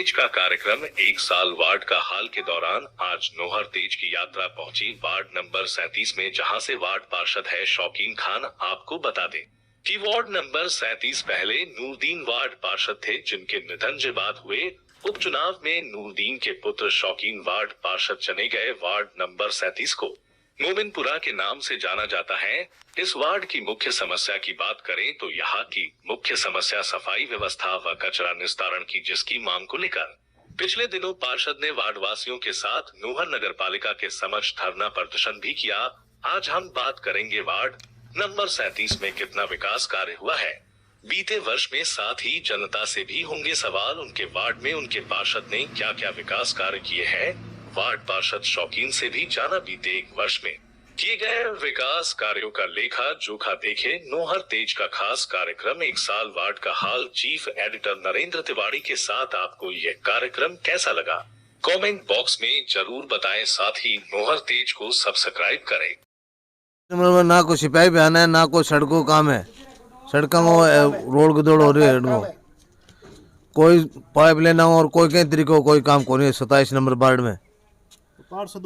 तेज का कार्यक्रम 1 साल वार्ड का हाल के दौरान आज नोहर तेज की यात्रा पहुंची वार्ड नंबर 37 में, जहां से वार्ड पार्षद है शौकीन खान। आपको बता दें कि वार्ड नंबर 37 पहले नूरदीन वार्ड पार्षद थे, जिनके निधन के बाद हुए उपचुनाव में नूरदीन के पुत्र शौकीन वार्ड पार्षद चुने गए। वार्ड नंबर 37 को मोमिनपुरा के नाम से जाना जाता है। इस वार्ड की मुख्य समस्या की बात करें तो यहाँ की मुख्य समस्या सफाई व्यवस्था व कचरा निस्तारण की, जिसकी मांग को लेकर पिछले दिनों पार्षद ने वार्ड वासियों के साथ नोहर नगर पालिका के समक्ष धरना प्रदर्शन भी किया। आज हम बात करेंगे वार्ड नंबर 37 में कितना विकास कार्य हुआ है बीते वर्ष में, साथ ही जनता से भी होंगे सवाल उनके वार्ड में उनके पार्षद ने क्या क्या विकास कार्य किए हैं। वार्ड पार्षद शौकीन से भी जाना बीते 1 वर्ष में किए गए विकास कार्यों का लेखा जोखा। देखे नोहर तेज का खास कार्यक्रम 1 साल वार्ड का हाल। चीफ एडिटर नरेंद्र तिवारी के साथ आपको यह कार्यक्रम कैसा लगा कमेंट बॉक्स में जरूर बताएं, साथ ही नोहर तेज को सब्सक्राइब करें। ना कोई सिपाही बयान है, ना कोई सड़कों काम है, सड़कों में रोड गदौड़ हो रही है, कोई पाइप लेना और कोई कई तरीकों कोई काम को नहीं है। 27 नंबर वार्ड में पार्षद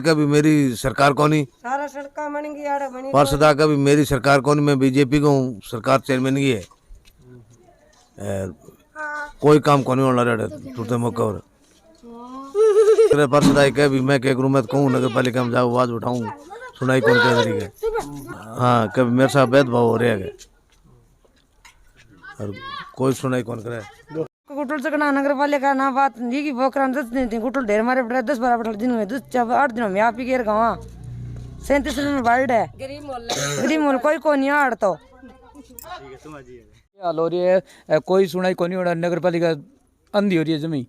का भी मेरी सरकार को नहीं, सारा सड़का बन गई, पार्षद का भी मेरी सरकार को नहीं। मैं बीजेपी को हूँ, सरकार चेयरमैन की है, कोई काम को नहीं होना रहा टूटे मौके और पार्षद आई कह भी मैं क्या करूँ, मैं कहूँ नगर पालिका में जाऊँ आवाज उठाऊँ, सुनाई कौन कह रही है। हाँ कभी मेरे साथ भेदभाव हो रहा है और कोई सुनाई कौन करे। गुटुल चकना नगर पालिका ना बात जी की पोखरान 10 दिन थी, गुटुल ढेर मारे पड़े 10-12 दिन हुए, 8 दिनों में आप ही गेर गाँव 37 में वार्ड है, गरीब मोल कोई को नहीं आड़ तो हाल हो रही है, कोई सुनाई को नहीं हो रहा। नगर पालिका अंधी हो रही है जमी,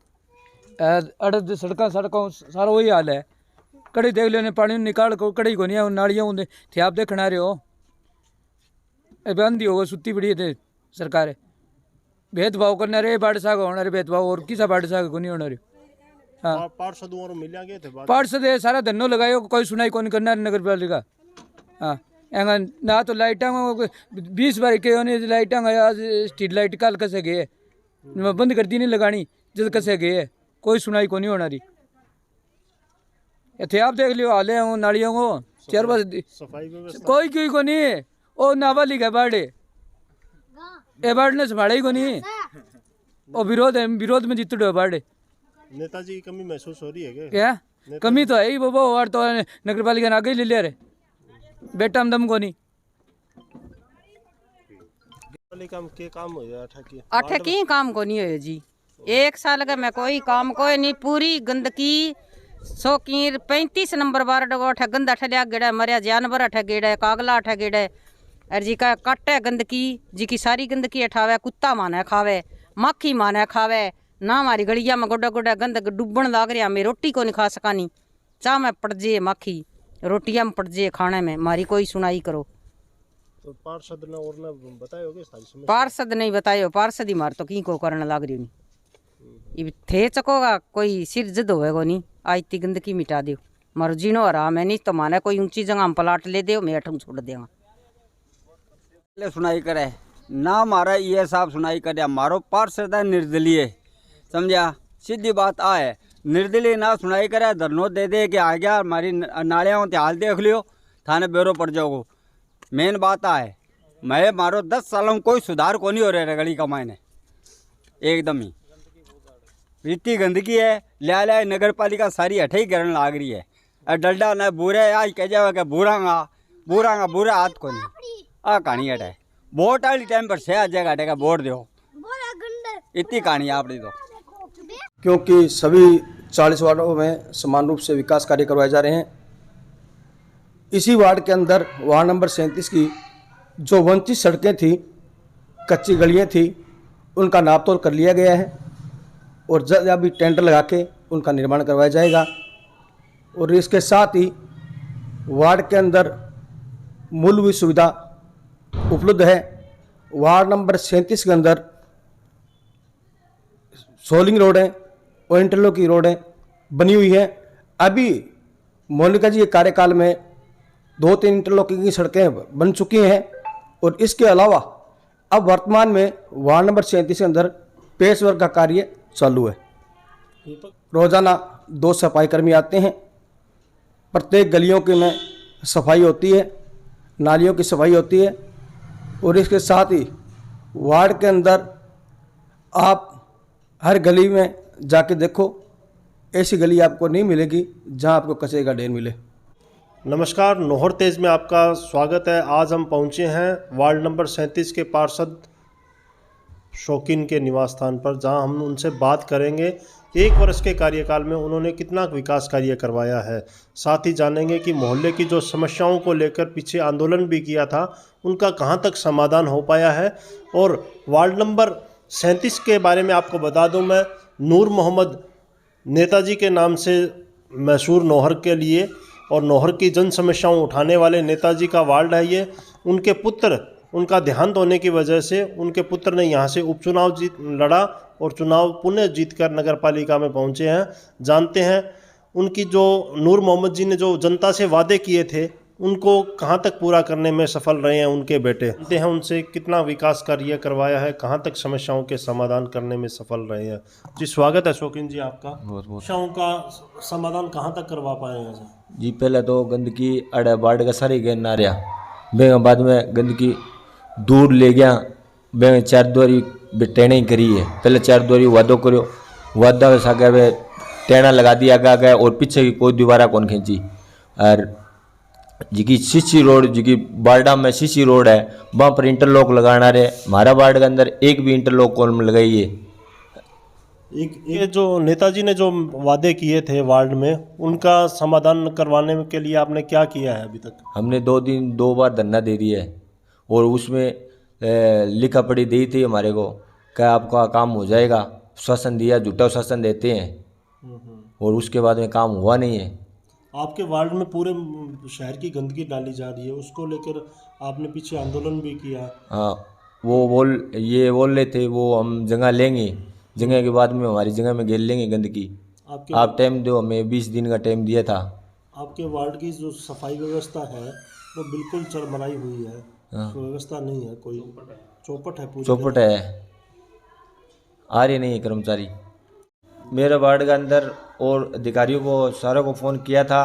अड़ सड़कों सारा वही हाल है। कड़ी देख लो ने पानी निकाल को कड़ी को नहीं नालियाँ होंगे थे, आप देखना रहे हो अंधी होगा सुती पड़ी थे सरकार भेदभाव करने रहे बाढ़ साग होना रे भेदभाव और किसा बाढ़ साग को नहीं होना रे। हाँ पार्षद है सारा धनो लगायो, कोई सुनाई कौन करना नगर पालिका। हाँ एंगा ना तो लाइटा 20 बार के लाइटा आज स्ट्रीट लाइट कल कसे गए बंद कर दी नहीं लगानी जब कसे गए, कोई सुनाई को नहीं होना रही। इतने आप देख लियो हाले नालियों को 4 बजे कोई क्यों को नहीं, वो नाबालिग है बाढ़े ए बाढ़ ने संभाला ही को नहीं, और विरोध में जीत रहे बाढ़े। नेताजी की कमी महसूस हो रही है क्या कमी तो है ही वो और तो नगर पालिका ने आगे ले लिया रे बेटा हम दम को नहीं। के काम हो गया अठे की काम को नहीं हो जी, 1 साल का मैं कोई काम कोई नहीं, पूरी गंदगी 35 नंबर वार्ड को अठे गंदा ठलिया गेड़ा मरिया जानवर अठे गेड़ा कागला अठे गेड़ा और जी का कट है गंदगी जी की सारी गंदगी उठावे, कुत्ता माने खावे, मक्खी माने खावे ना। हमारी गलिया में गोडा गोडा गंद डूबन लाग रहा, मैं रोटी को नहीं खा सकानी, चाह में पड़ जे मक्खी रोटियां में पड़ जे खाने में, हमारी कोई सुनाई करो। तो पार्षद ने और ने बतायो के सारी समस्या पार्षद नहीं बतायो, पार्षद ही मार तो की को करने लाग रही नहीं थे चकोगा कोई सिर जद होएगा नहीं। आज इतनी गंदगी मिटा दो मारो जीनो आराम है, नहीं तो माने कोई ऊंची जगह में पलाट ले दो, मैं अठम छोड़ देगा। सुनाई करे ना हमारा ये साहब सुनाई करे, मारो पार्षद है निर्दलीय, समझा सीधी बात आ है। निर्दलीय ना सुनाई करे धरनो दे दे के आ गया, हमारी नालियाँ हाल देख लियो थाने बेरो पड़ जाओगे। मेन बात आ है मैं मारो 10 सालों में कोई सुधार को नहीं हो रहा है गली का मायने, एकदम ही इतनी गंदगी है। लिया नगर पालिका सारी हटे ही गिरने लाग रही है, डलडा न बुरे आज कह जाए बुरा हाथ को नहीं आ कहानी हटे वोट वाली टाइम पर 6 हटेगा वोट दो, इतनी कहानी आपकी तो। क्योंकि सभी 40 वार्डों में समान रूप से विकास कार्य करवाए जा रहे हैं। इसी वार्ड के अंदर वार्ड नंबर 37 की जो वंचित सड़कें थी, कच्ची गलियां थी, उनका नाप तोल कर लिया गया है और जल्द अभी टेंडर लगा के उनका निर्माण करवाया जाएगा। और इसके साथ ही वार्ड के अंदर मूलभूत सुविधा उपलब्ध है। वार्ड नंबर 37 के अंदर सोलिंग रोडें और इंटरलॉक की रोडें बनी हुई है। अभी मोनिका जी के कार्यकाल में 2-3 इंटरलॉकिंग की सड़कें बन चुकी हैं और इसके अलावा अब वर्तमान में वार्ड नंबर 37 के अंदर पेशवर का कार्य चालू है। रोजाना 2 सफाई कर्मी आते हैं। प्रत्येक गलियों की में सफाई होती है, नालियों की सफाई होती है और इसके साथ ही वार्ड के अंदर आप हर गली में जाके देखो, ऐसी गली आपको नहीं मिलेगी जहां आपको कचरे का ढेर मिले। नमस्कार, नौहर तेज में आपका स्वागत है। आज हम पहुंचे हैं वार्ड नंबर 37 के पार्षद शौकीन के निवास स्थान पर, जहां हम उनसे बात करेंगे 1 वर्ष के कार्यकाल में उन्होंने कितना विकास कार्य करवाया है। साथ ही जानेंगे कि मोहल्ले की जो समस्याओं को लेकर पीछे आंदोलन भी किया था उनका कहां तक समाधान हो पाया है। और वार्ड नंबर 37 के बारे में आपको बता दूं, मैं नूर मोहम्मद नेताजी के नाम से मशहूर नौहर के लिए और नौहर की जन समस्याओं उठाने वाले नेताजी का वार्ड है ये। उनके पुत्र, उनका देहांत होने की वजह से उनके पुत्र ने यहाँ से उपचुनाव लड़ा और चुनाव पुनः जीतकर नगर पालिका में पहुँचे हैं। जानते हैं उनकी जो नूर मोहम्मद जी ने जो जनता से वादे किए थे उनको कहाँ तक पूरा करने में सफल रहे हैं उनके बेटे। जानते हैं उनसे कितना विकास कार्य करवाया है, कहाँ तक समस्याओं के समाधान करने में सफल रहे हैं। जी स्वागत है शौकीन जी आपका। समस्याओं का समाधान कहाँ तक करवा पाए हैं जी? पहले तो गंदगी अड़े बाढ़ का सारी गेन ना रहा, बे बाद में गंदगी दूर ले गया, बे 4 द्वारी टेने ही करी है। पहले 4 द्वारी वादो करो, वादा सागे वे टेना लगा दिया आगे और पीछे की कोई दीवारा कौन खींची। और जिकी सीसी रोड, जिकी बारडा में सीसी रोड है वहाँ पर इंटरलॉक लगाना रहे। हमारा वार्ड के अंदर एक भी इंटरलॉक कॉलम लगाई है। ये जो नेताजी ने जो वादे किए थे वार्ड में, उनका समाधान करवाने के लिए आपने क्या किया है अभी तक? हमने 2 बार धरना दे दिया है और उसमें लिखा पढ़ी दी थी हमारे को कि आपका काम हो जाएगा। शासन दिया, झूठा शासन देते हैं और उसके बाद में काम हुआ नहीं है। आपके वार्ड में पूरे शहर की गंदगी डाली जा रही है, उसको लेकर आपने पीछे आंदोलन भी किया। हाँ, वो बोल रहे थे वो हम जगह लेंगे, जगह के बाद में हमारी जगह में घेर लेंगे गंदगी। आप टाइम दो, हमें 20 दिन का टाइम दिया था। आपके वार्ड की जो सफाई व्यवस्था है वो बिल्कुल चरमराई हुई है। हाँ। व्यवस्था नहीं है, कोई चौपट है, पूरी चौपट है, आ रहे नहीं है कर्मचारी। मेरे वार्ड के अंदर और अधिकारियों को सारों को फ़ोन किया था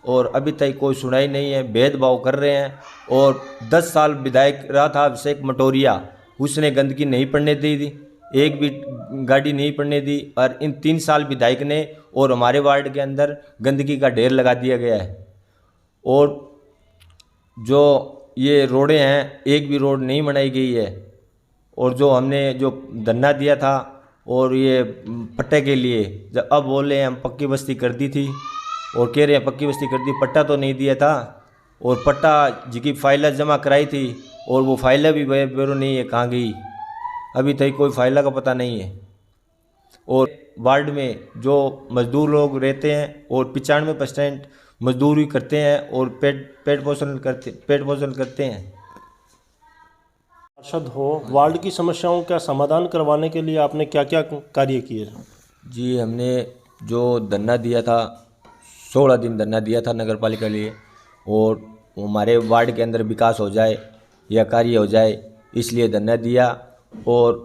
और अभी तक कोई सुनाई नहीं है, भेदभाव कर रहे हैं। और 10 साल विधायक रहा था अभिषेक मटोरिया, उसने गंदगी नहीं पड़ने दी थी, एक भी गाड़ी नहीं पड़ने दी। और इन 3 साल विधायक ने और हमारे वार्ड के अंदर गंदगी का ढेर लगा दिया गया है। और जो ये रोडें हैं, एक भी रोड नहीं बनाई गई है। और जो हमने जो धरना दिया था और ये पट्टे के लिए, जब अब बोले हम पक्की बस्ती कर दी थी और कह रहे हैं पक्की बस्ती कर दी, पट्टा तो नहीं दिया था। और पट्टा जिसकी फाइलें जमा कराई थी और वो फाइलें भी ब्यूरो नहीं है, कहाँ गई अभी तक कोई फाइल का पता नहीं है। और वार्ड में जो मजदूर लोग रहते हैं और 95% मजदूरी करते हैं और पेट पोषण करते हैं। पार्षद हो, वार्ड की समस्याओं का समाधान करवाने के लिए आपने क्या क्या कार्य किए? जी, हमने जो धरना दिया था, 16 दिन धरना दिया था नगर पालिका के लिए, और हमारे वार्ड के अंदर विकास हो जाए या कार्य हो जाए इसलिए धरना दिया। और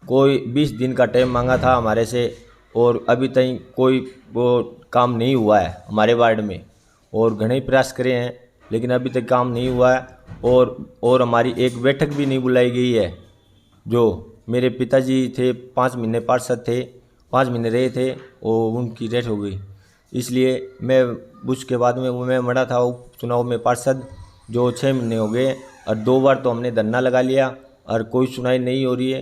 कोई 20 दिन का टाइम मांगा था हमारे से और अभी तक कोई वो काम नहीं हुआ है हमारे वार्ड में। और घने प्रयास करे हैं लेकिन अभी तक काम नहीं हुआ है। और हमारी एक बैठक भी नहीं बुलाई गई है। जो मेरे पिताजी थे 5 महीने पार्षद थे, 5 महीने रहे थे और उनकी डेथ हो गई, इसलिए मैं उसके बाद में मैं मरा था उपचुनाव में पार्षद, जो 6 महीने हो गए। और 2 बार तो हमने धरना लगा लिया और कोई सुनाई नहीं हो रही है।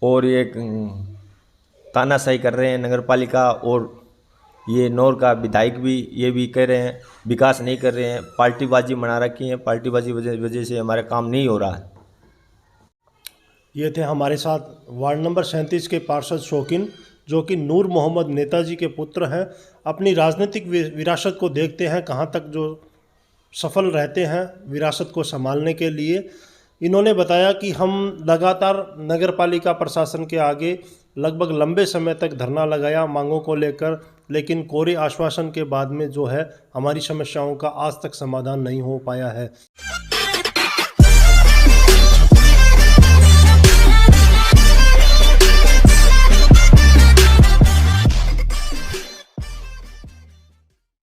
और ये तानाशाही कर रहे हैं नगर पालिका, और ये नौर का विधायक भी ये भी कह रहे हैं विकास नहीं कर रहे हैं, पार्टीबाजी बना रखी है, पार्टीबाजी वजह से हमारा काम नहीं हो रहा है। ये थे हमारे साथ वार्ड नंबर 37 के पार्षद शौकीन, जो कि नूर मोहम्मद नेताजी के पुत्र हैं। अपनी राजनीतिक विरासत को देखते हैं कहाँ तक जो सफल रहते हैं विरासत को संभालने के लिए। इन्होंने बताया कि हम लगातार नगर पालिका प्रशासन के आगे लगभग लंबे समय तक धरना लगाया मांगों को लेकर, लेकिन कोरे आश्वासन के बाद में जो है हमारी समस्याओं का आज तक समाधान नहीं हो पाया है।